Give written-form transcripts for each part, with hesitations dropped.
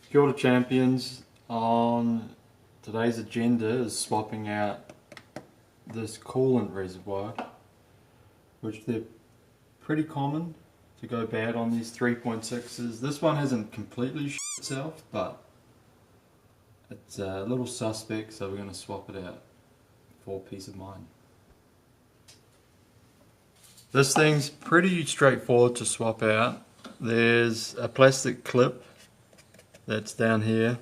Kia ora champions. On today's agenda is swapping out this coolant reservoir, which they're pretty common to go bad on these 3.6s. This one hasn't completely shit itself, but it's a little suspect, so we're going to swap it out for peace of mind. This thing's pretty straightforward to swap out. There's a plastic clip that's down here,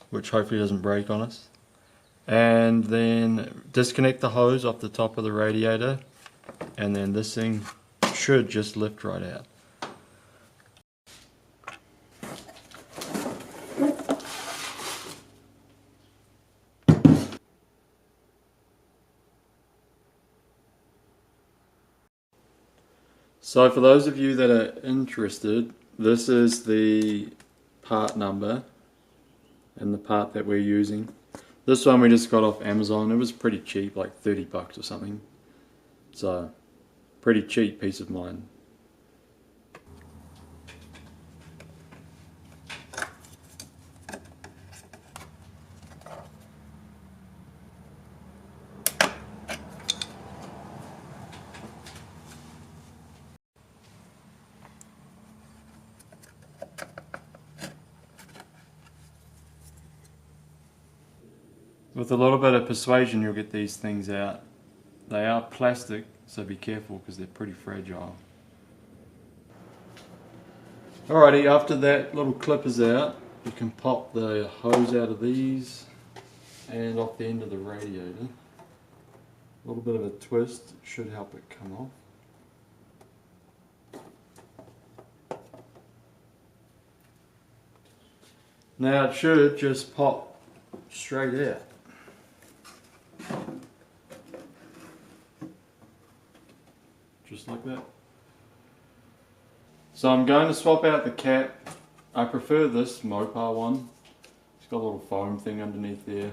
which hopefully doesn't break on us, and then disconnect the hose off the top of the radiator, and then this thing should just lift right out. So for those of you that are interested, this is the part number and the part that we're using. This one we just got off Amazon. It was pretty cheap, like 30 bucks or something. So pretty cheap, peace of mind. With a little bit of persuasion you'll get these things out. They are plastic, so be careful because they're pretty fragile. Alrighty, after that little clip is out, you can pop the hose out of these and off the end of the radiator. A little bit of a twist should help it come off. Now it should just pop straight out. Just like that. So I'm going to swap out the cap. I prefer this Mopar one. It's got a little foam thing underneath there.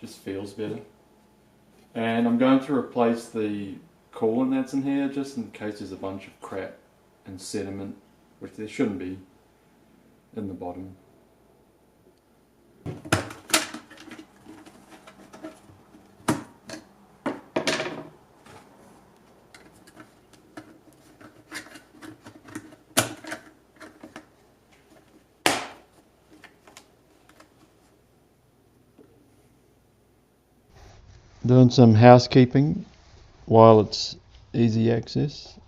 Just feels better. And I'm going to replace the coolant that's in here just in case there's a bunch of crap and sediment, which there shouldn't be, in the bottom. Doing some housekeeping while it's easy access.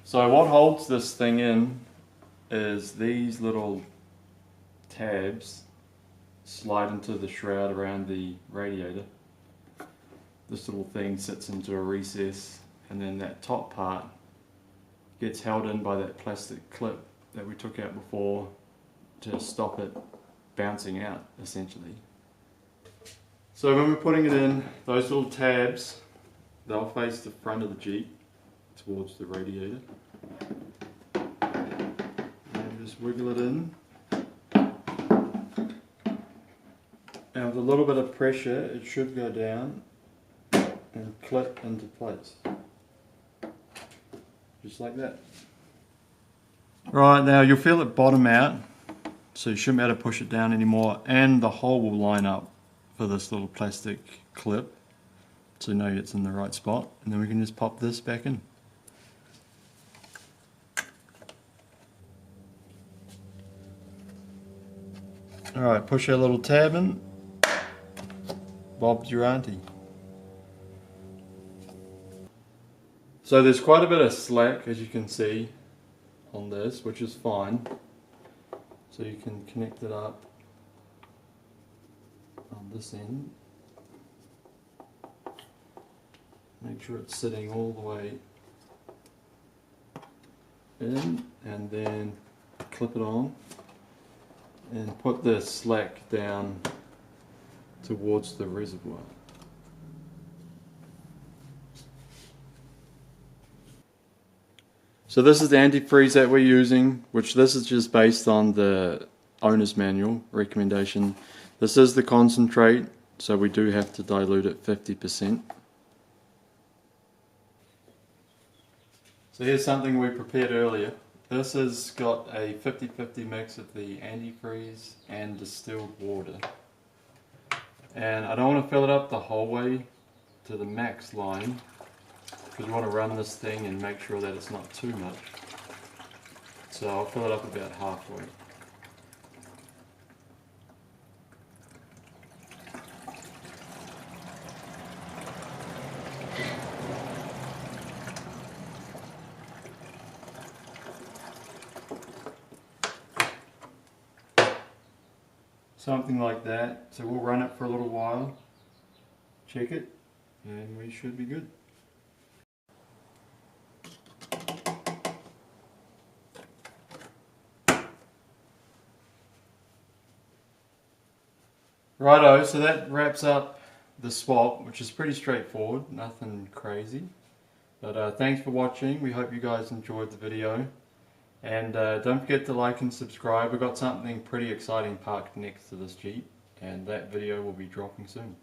So what holds this thing in is these little tabs slide into the shroud around the radiator. This little thing sits into a recess, and then that top part gets held in by that plastic clip that we took out before to stop it bouncing out, essentially. So when we're putting it in, those little tabs, they'll face the front of the Jeep towards the radiator. And just wiggle it in. And with a little bit of pressure, it should go down and clip into place. Just like that. Right, now you'll feel it bottom out. So you shouldn't be able to push it down anymore, and the hole will line up for this little plastic clip, so you know it's in the right spot, and then we can just pop this back in. Alright, push our little tab in, Bob's your auntie. So there's quite a bit of slack, as you can see, on this, which is fine. So you can connect it up on this end. Make sure it's sitting all the way in, and then clip it on and put the slack down towards the reservoir. So this is the antifreeze that we're using, which this is just based on the owner's manual recommendation. This is the concentrate, so we do have to dilute it 50%. So here's something we prepared earlier. This has got a 50-50 mix of the antifreeze and distilled water. And I don't want to fill it up the whole way to the max line, because you want to run this thing and make sure that it's not too much. So I'll fill it up about halfway. Something like that. So we'll run it for a little while, check it, and we should be good. Righto, so that wraps up the swap, which is pretty straightforward, nothing crazy. But thanks for watching. We hope you guys enjoyed the video. And don't forget to like and subscribe. We've got something pretty exciting parked next to this Jeep, and that video will be dropping soon.